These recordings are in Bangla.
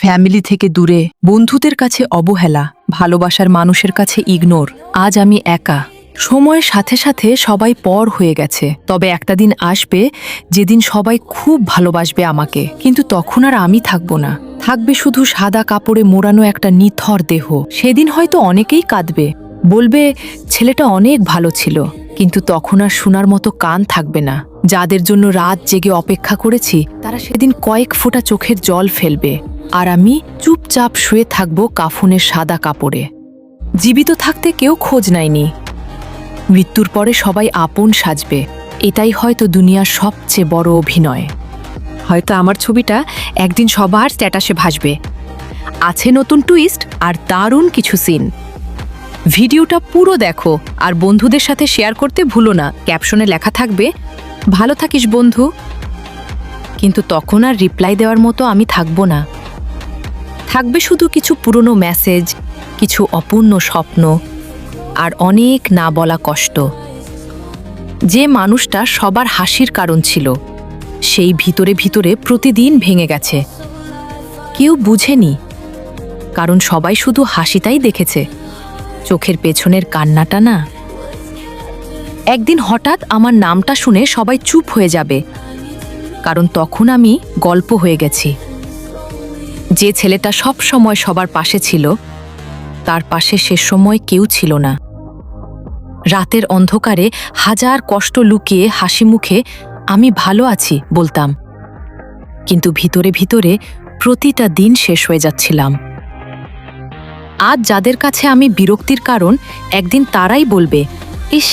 ফ্যামিলি থেকে দূরে, বন্ধুদের কাছে অবহেলা, ভালোবাসার মানুষের কাছে ইগনোর। আজ আমি একা। সময়ের সাথে সাথে সবাই পর হয়ে গেছে, তবে একটা দিন আসবে যেদিন সবাই খুব ভালোবাসবে আমাকে, কিন্তু তখন আর আমি থাকবো না। থাকবে শুধু সাদা কাপড়ে মোড়ানো একটা নিথর দেহ। সেদিন হয়তো অনেকেই কাঁদবে, বলবে ছেলেটা অনেক ভালো ছিল, কিন্তু তখন আর শোনার মতো কান থাকবে না। যাদের জন্য রাত জেগে অপেক্ষা করেছি তারা সেদিন কয়েক ফোঁটা চোখের জল ফেলবে, আর আমি চুপচাপ শুয়ে থাকবো কাফনের সাদা কাপড়ে। জীবিত থাকতে কেউ খোঁজ নেয়নি, মৃত্যুর পরে সবাই আপন সাজবে। এটাই হয়তো দুনিয়ার সবচেয়ে বড় অভিনয়। হয়তো আমার ছবিটা একদিন সবার স্ট্যাটাসে ভাসবে। আছে নতুন টুইস্ট আর দারুণ কিছু সিন। ভিডিওটা পুরো দেখো আর বন্ধুদের সাথে শেয়ার করতে ভুলো না। ক্যাপশনে লেখা থাকবে, ভালো থাকিস বন্ধু। কিন্তু তখন আর রিপ্লাই দেওয়ার মতো আমি থাকবো না। থাকবে শুধু কিছু পুরনো মেসেজ, কিছু অপূর্ণ স্বপ্ন, আর অনেক না বলা কষ্ট। যে মানুষটা সবার হাসির কারণ ছিল, সেই ভিতরে ভিতরে প্রতিদিন ভেঙে গেছে। কেউ বুঝেনি, কারণ সবাই শুধু হাসিটাই দেখেছে, চোখের পেছনের কান্নাটা না। একদিন হঠাৎ আমার নামটা শুনে সবাই চুপ হয়ে যাবে, কারণ তখন আমি গল্প হয়ে গেছি। যে ছেলেটা সব সময় সবার পাশে ছিল, তার পাশে সে সময় কেউ ছিল না। রাতের অন্ধকারে হাজার কষ্ট লুকিয়ে হাসি মুখে আমি ভালো আছি বলতাম, কিন্তু ভিতরে ভিতরে প্রতিটা দিন শেষ হয়ে যাচ্ছিলাম। আজ যাদের কাছে আমি বিরক্তির কারণ, একদিন তারাই বলবে, ইস,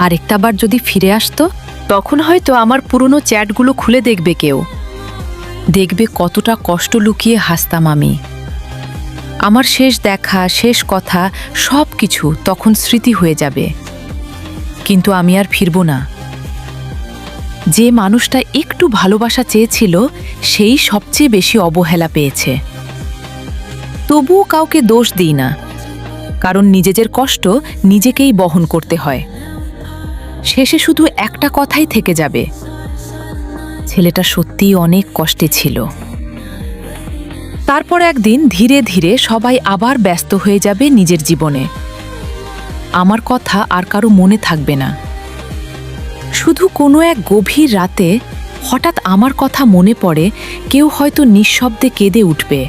আরেকটাবার যদি ফিরে আসতো। তখন হয়তো আমার পুরনো চ্যাটগুলো খুলে দেখবে কেউ, দেখবে কতটা কষ্ট লুকিয়ে হাসতাম আমি। আমার শেষ দেখা, শেষ কথা সব কিছু তখন স্মৃতি হয়ে যাবে, কিন্তু আমি আর ফিরব না। যে মানুষটা একটু ভালোবাসা চেয়েছিল, সেই সবচেয়ে বেশি অবহেলা পেয়েছে। তবুও কাউকে দোষ দিই না, কারণ নিজেদের কষ্ট নিজেকেই বহন করতে হয়। শেষে শুধু একটা কথাই থেকে যাবে, ছেলেটা সত্যিই অনেক কষ্টে ছিল। তারপর একদিন ধীরে ধীরে সবাই আবার ব্যস্ত হয়ে যাবে নিজের জীবনে। আমার কথা আর কারো মনে থাকবে না। শুধু কোনো এক গভীর রাতে হঠাৎ আমার কথা মনে পড়ে, কেউ হয়তো নিঃশব্দে কেঁদে উঠবে।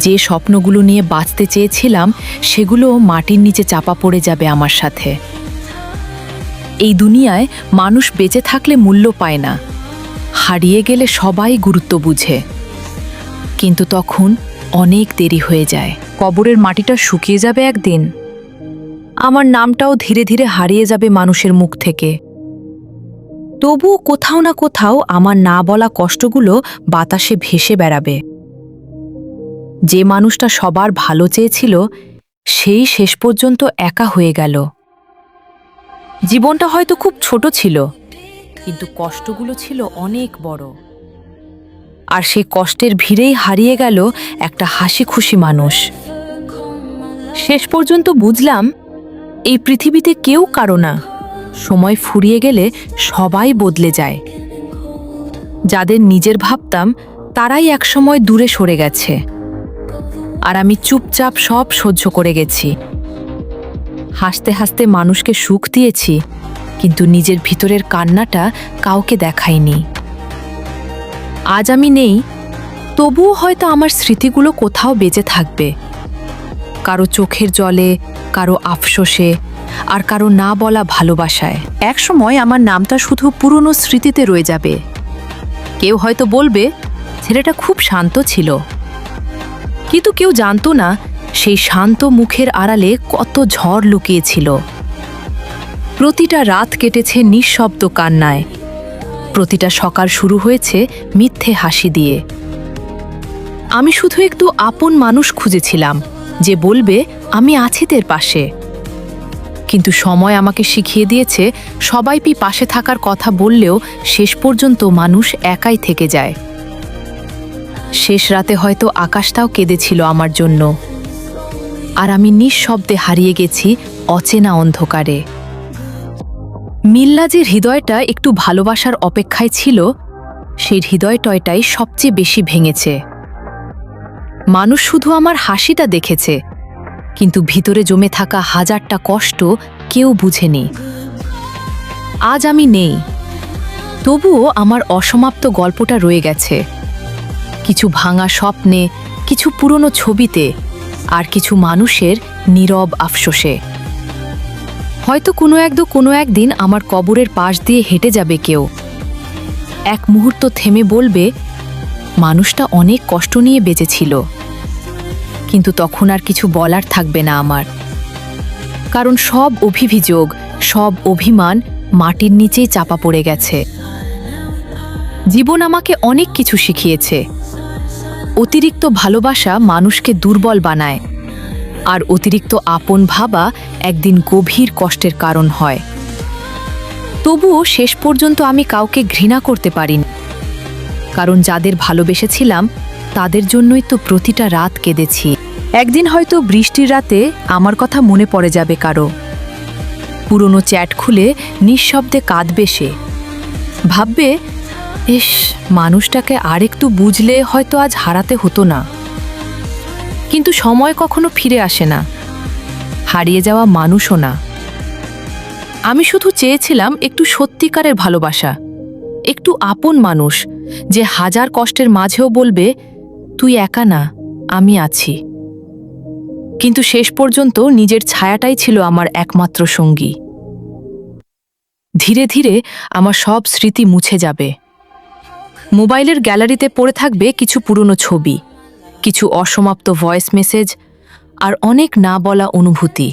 যে স্বপ্নগুলো নিয়ে বাঁচতে চেয়েছিলাম, সেগুলো মাটির নিচে চাপা পড়ে যাবে আমার সাথে। এই দুনিয়ায় মানুষ বেঁচে থাকলে মূল্য পায় না, হারিয়ে গেলে সবাই গুরুত্ব বুঝে, কিন্তু তখন অনেক দেরি হয়ে যায়। কবরের মাটিটা শুকিয়ে যাবে একদিন, আমার নামটাও ধীরে ধীরে হারিয়ে যাবে মানুষের মুখ থেকে। তবুও কোথাও না কোথাও আমার না বলা কষ্টগুলো বাতাসে ভেসে বেড়াবে। যে মানুষটা সবার ভালো চেয়েছিল, সেই শেষ পর্যন্ত একা হয়ে গেল। জীবনটা হয়তো খুব ছোট ছিল, কিন্তু কষ্টগুলো ছিল অনেক বড়। আর সেই কষ্টের ভিড়েই হারিয়ে গেল একটা হাসি খুশি মানুষ। শেষ পর্যন্ত বুঝলাম, এই পৃথিবীতে কেউ কারো না। সময় ফুরিয়ে গেলে সবাই বদলে যায়। যাদের নিজের ভাবতাম, তারাই একসময় দূরে সরে গেছে, আর আমি চুপচাপ সব সহ্য করে গেছি। হাসতে হাসতে মানুষকে সুখ দিয়েছি, কিন্তু নিজের ভিতরের কান্নাটা কাউকে দেখাইনি। আজ আমি নেই, তবুও হয়তো আমার স্মৃতিগুলো কোথাও বেঁচে থাকবে, কারো চোখের জলে, কারো আফসোসে, আর কারো না বলা ভালোবাসায়। একসময় আমার নামটা শুধু পুরনো স্মৃতিতে রয়ে যাবে। কেউ হয়তো বলবে, ছেলেটা খুব শান্ত ছিল, কিন্তু কেউ জানতো না সেই শান্ত মুখের আড়ালে কত ঝড় লুকিয়েছিল। প্রতিটা রাত কেটেছে নিঃশব্দ কান্নায়, প্রতিটা সকাল শুরু হয়েছে মিথ্যে হাসি দিয়ে। আমি শুধু একটু আপন মানুষ খুঁজেছিলাম, যে বলবে আমি আছি তোর পাশে। কিন্তু সময় আমাকে শিখিয়ে দিয়েছে, সবাই পাশে থাকার কথা বললেও শেষ পর্যন্ত মানুষ একাই থেকে যায়। শেষ রাতে হয়তো আকাশটাও কেঁদেছিল আমার জন্য, আর আমি নিঃশব্দে হারিয়ে গেছি অচেনা অন্ধকারে। মিল্লাজের হৃদয়টা একটু ভালোবাসার অপেক্ষায় ছিল, সেই হৃদয়টয়টাই সবচেয়ে বেশি ভেঙেছে। মানুষ শুধু আমার হাসিটা দেখেছে, কিন্তু ভিতরে জমে থাকা হাজারটা কষ্ট কেউ বুঝেনি। আজ আমি নেই, তবুও আমার অসমাপ্ত গল্পটা রয়ে গেছে, কিছু ভাঙা স্বপ্নে, কিছু পুরনো ছবিতে, আর কিছু মানুষের নীরব আফসোসে। হয়তো কোনো একদিন আমার কবরের পাশ দিয়ে হেঁটে যাবে কেউ, এক মুহূর্ত থেমে বলবে, মানুষটা অনেক কষ্ট নিয়ে বেঁচেছিল। কিন্তু তখন আর কিছু বলার থাকবে না আমার, কারণ সব অভিযোগ, সব অভিমান মাটির নিচেই চাপা পড়ে গেছে। জীবন আমাকে অনেক কিছু শিখিয়েছে। অতিরিক্ত ভালোবাসা মানুষকে দুর্বল বানায়, আর অতিরিক্ত আপন ভাবা একদিন গভীর কষ্টের কারণ হয়। তবুও শেষ পর্যন্ত আমি কাউকে ঘৃণা করতে পারিনি, কারণ যাদের ভালোবেসেছিলাম তাদের জন্যই তো প্রতিটা রাত কেঁদেছি। একদিন হয়তো বৃষ্টির রাতে আমার কথা মনে পড়ে যাবে কারো, পুরনো চ্যাট খুলে নিঃশব্দে কাঁদবে সে, ভাববে, ইস, মানুষটাকে আরেকটু বুঝলে হয়তো আজ হারাতে হতো না। কিন্তু সময় কখনো ফিরে আসে না, হারিয়ে যাওয়া মানুষও না। আমি শুধু চেয়েছিলাম একটু সত্যিকারের ভালোবাসা, একটু আপন মানুষ, যে হাজার কষ্টের মাঝেও বলবে, তুই একা না, আমি আছি। কিন্তু শেষ পর্যন্ত নিজের ছায়াটাই ছিল আমার একমাত্র সঙ্গী। ধীরে ধীরে আমার সব স্মৃতি মুছে যাবে। মোবাইলের গ্যালারিতে পড়ে থাকবে কিছু পুরনো ছবি, কিছু অসমাপ্ত ভয়েস মেসেজ, আর অনেক না বলা অনুভূতি।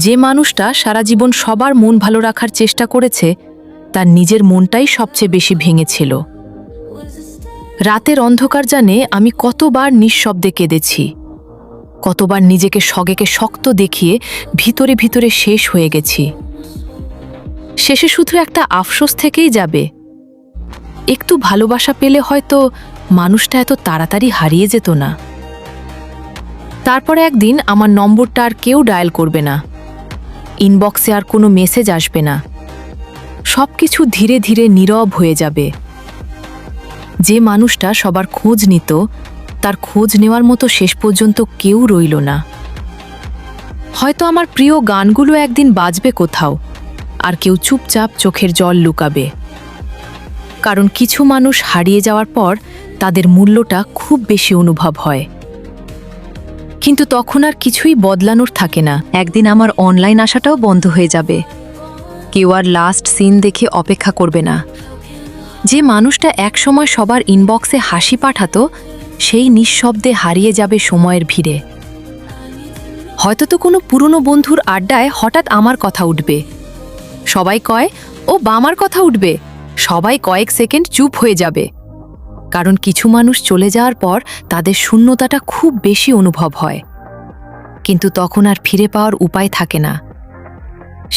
যে মানুষটা সারা জীবন সবার মন ভালো রাখার চেষ্টা করেছে, তার নিজের মনটাই সবচেয়ে বেশি ভেঙেছিল। রাতের অন্ধকার জানে আমি কতবার নিঃশব্দে কেঁদেছি, কতবার নিজেকে সগেকে শক্ত দেখিয়ে ভিতরে ভিতরে শেষ হয়ে গেছি। শেষে শুধু একটা আফসোস থেকেই যাবে, একটু ভালোবাসা পেলে হয়তো মানুষটা এত তাড়াতাড়ি হারিয়ে যেত না। তারপরে একদিন আমার নম্বরটা আর কেউ ডায়াল করবে না, ইনবক্সে আর কোনো মেসেজ আসবে না, সবকিছু ধীরে ধীরে নীরব হয়ে যাবে। যে মানুষটা সবার খোঁজ নিত, তার খোঁজ নেওয়ার মতো শেষ পর্যন্ত কেউ রইল না। হয়তো আমার প্রিয় গানগুলো একদিন বাজবে কোথাও, আর কেউ চুপচাপ চোখের জল লুকাবে, কারণ কিছু মানুষ হারিয়ে যাওয়ার পর তাদের মূল্যটা খুব বেশি অনুভব হয়। কিন্তু তখন আর কিছুই বদলানোর থাকে না। একদিন আমার অনলাইন আসাটাও বন্ধ হয়ে যাবে, কেউ আর লাস্ট সিন দেখে অপেক্ষা করবে না। যে মানুষটা একসময় সবার ইনবক্সে হাসি পাঠাতো, সেই নিঃশব্দে হারিয়ে যাবে সময়ের ভিড়ে। হয়তো তো কোনো পুরনো বন্ধুর আড্ডায় হঠাৎ আমার কথা উঠবে, সবাই কয়, ও বামার কথা উঠবে, সবাই কয়েক সেকেন্ড চুপ হয়ে যাবে, কারণ কিছু মানুষ চলে যাওয়ার পর তাদের শূন্যতাটা খুব বেশি অনুভব হয়। কিন্তু তখন আর ফিরে পাওয়ার উপায় থাকে না।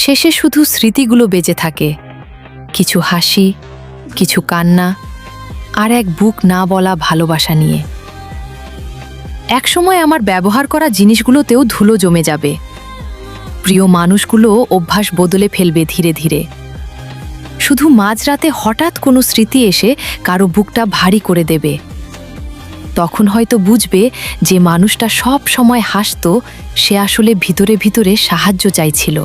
শেষে শুধু স্মৃতিগুলো বেঁচে থাকে, কিছু হাসি, কিছু কান্না, আর এক বুক না বলা ভালোবাসা নিয়ে। একসময় আমার ব্যবহার করা জিনিসগুলোতেও ধুলো জমে যাবে, প্রিয় মানুষগুলো অভ্যাস বদলে ফেলবে ধীরে ধীরে। শুধু মাঝরাতে হঠাৎ কোনো স্মৃতি এসে কারো বুকটা ভারী করে দেবে। তখন হয়তো বুঝবে যে মানুষটা সব সময় হাসত, সে আসলে ভিতরে ভিতরে সাহায্য চাইছিল।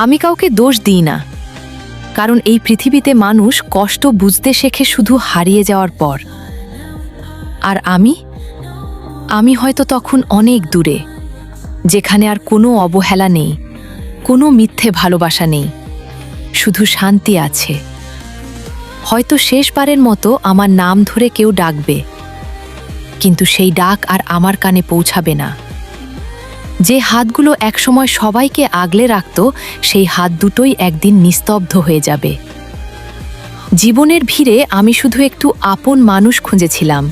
আমি কাউকে দোষ দিই না, কারণ এই পৃথিবীতে মানুষ কষ্ট বুঝতে শেখে শুধু হারিয়ে যাওয়ার পর। আর আমি হয়তো তখন অনেক দূরে, যেখানে আর কোনো অবহেলা নেই, কোনো মিথ্যে ভালোবাসা নেই, শুধু শান্তি আছে। হয়তো শেষবারের মতো আমার নাম ধরে কেউ ডাকবে, কিন্তু সেই ডাক আর আমার কানে পৌঁছাবে না। যে হাতগুলো একসময় সবাইকে আগলে রাখত, সেই হাত দুটোই একদিন নিস্তব্ধ হয়ে যাবে। জীবনের ভিড়ে আমি শুধু একটু আপন মানুষ খুঁজেছিলাম,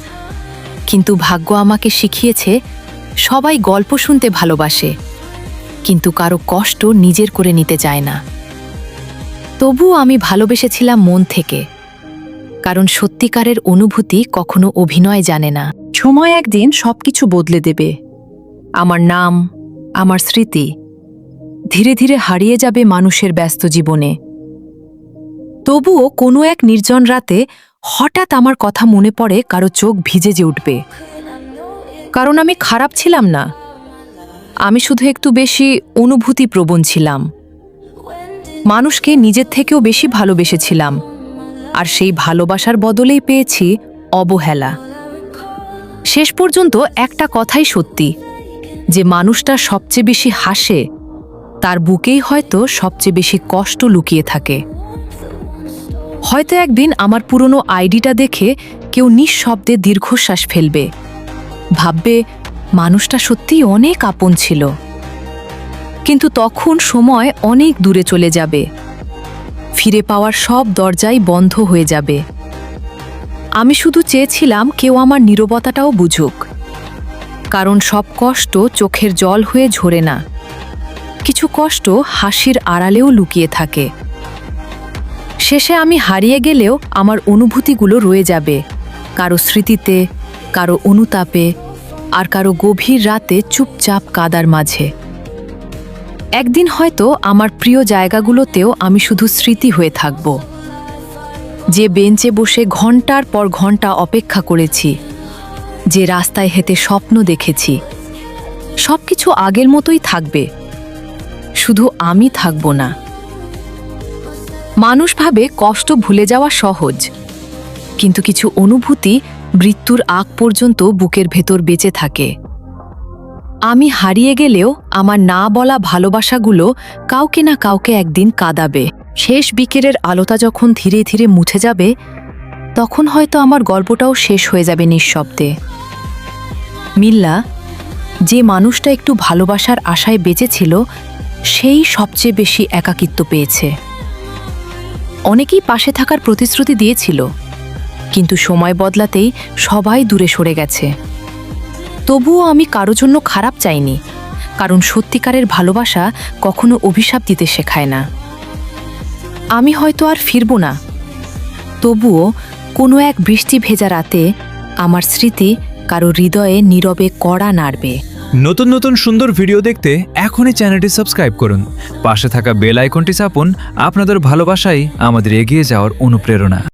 কিন্তু ভাগ্য আমাকে শিখিয়েছে সবাই গল্প শুনতে ভালোবাসে, কিন্তু কারো কষ্ট নিজের করে নিতে চায় না। তবুও আমি ভালোবেসেছিলাম মন থেকে, কারণ সত্যিকারের অনুভূতি কখনো অভিনয় জানে না। সময় একদিন সবকিছু বদলে দেবে। আমার নাম, আমার স্মৃতি ধীরে ধীরে হারিয়ে যাবে মানুষের ব্যস্ত জীবনে। তবুও কোনো এক নির্জন রাতে হঠাৎ আমার কথা মনে পড়ে কারো চোখ ভিজে যে উঠবে। কারণ আমি খারাপ ছিলাম না, আমি শুধু একটু বেশি অনুভূতিপ্রবণ ছিলাম। মানুষকে নিজের থেকেও বেশি ভালোবেসেছিলাম, আর সেই ভালোবাসার বদলেই পেয়েছি অবহেলা। শেষ পর্যন্ত একটা কথাই সত্যি, যে মানুষটা সবচেয়ে বেশি হাসে তার বুকেই হয়তো সবচেয়ে বেশি কষ্ট লুকিয়ে থাকে। হয়তো একদিন আমার পুরনো আইডিটা দেখে কেউ নিঃশব্দে দীর্ঘশ্বাস ফেলবে, ভাববে মানুষটা সত্যিই অনেক আপন ছিল। কিন্তু তখন সময় অনেক দূরে চলে যাবে, ফিরে পাওয়ার সব দরজাই বন্ধ হয়ে যাবে। আমি শুধু চেয়েছিলাম কেউ আমার নীরবতাটাও বুঝুক, কারণ সব কষ্ট চোখের জল হয়ে ঝরে না, কিছু কষ্ট হাসির আড়ালেও লুকিয়ে থাকে। শেষে আমি হারিয়ে গেলেও আমার অনুভূতিগুলো রয়ে যাবে, কারো স্মৃতিতে, কারো অনুতাপে, আর কারো গভীর রাতে চুপচাপ কাদার মাঝে। একদিন হয়তো আমার প্রিয় জায়গাগুলোতেও আমি শুধু স্মৃতি হয়ে থাকব, যে বেঞ্চে বসে ঘন্টার পর ঘন্টা অপেক্ষা করেছি, যে রাস্তায় হেঁটে স্বপ্ন দেখেছি। সবকিছু আগের মতোই থাকবে, শুধু আমি থাকব না। মানুষ ভাবে কষ্ট ভুলে যাওয়া সহজ, কিন্তু কিছু অনুভূতি মৃত্যুর আগ পর্যন্ত বুকের ভেতর বেঁচে থাকে। আমি হারিয়ে গেলেও আমার না বলা ভালোবাসাগুলো কাউকে না কাউকে একদিন কাঁদাবে। শেষ বিকেলের আলোটা যখন ধীরে ধীরে মুছে যাবে, তখন হয়তো আমার গল্পটাও শেষ হয়ে যাবে নিঃশব্দে। মিল্লা, যে মানুষটা একটু ভালোবাসার আশায় বেঁচেছিল, সেই সবচেয়ে বেশি একাকিত্ব পেয়েছে। অনেকেই পাশে থাকার প্রতিশ্রুতি দিয়েছিল, কিন্তু সময় বদলাতেই সবাই দূরে সরে গেছে। তবুও আমি কারো জন্য খারাপ চাইনি, কারণ সত্যিকারের ভালোবাসা কখনো অভিশাপ দিতে শেখায় না। আমি হয়তো আর ফিরব না, তবুও কোনো এক বৃষ্টি ভেজা রাতে আমার স্মৃতি কারো হৃদয়ে নীরবে কড়া নাড়বে। নতুন নতুন সুন্দর ভিডিও দেখতে এখনই চ্যানেলটি সাবস্ক্রাইব করুন, পাশে থাকা বেল আইকনটি চাপুন। আপনাদের ভালোবাসাই আমাদের এগিয়ে যাওয়ার অনুপ্রেরণা।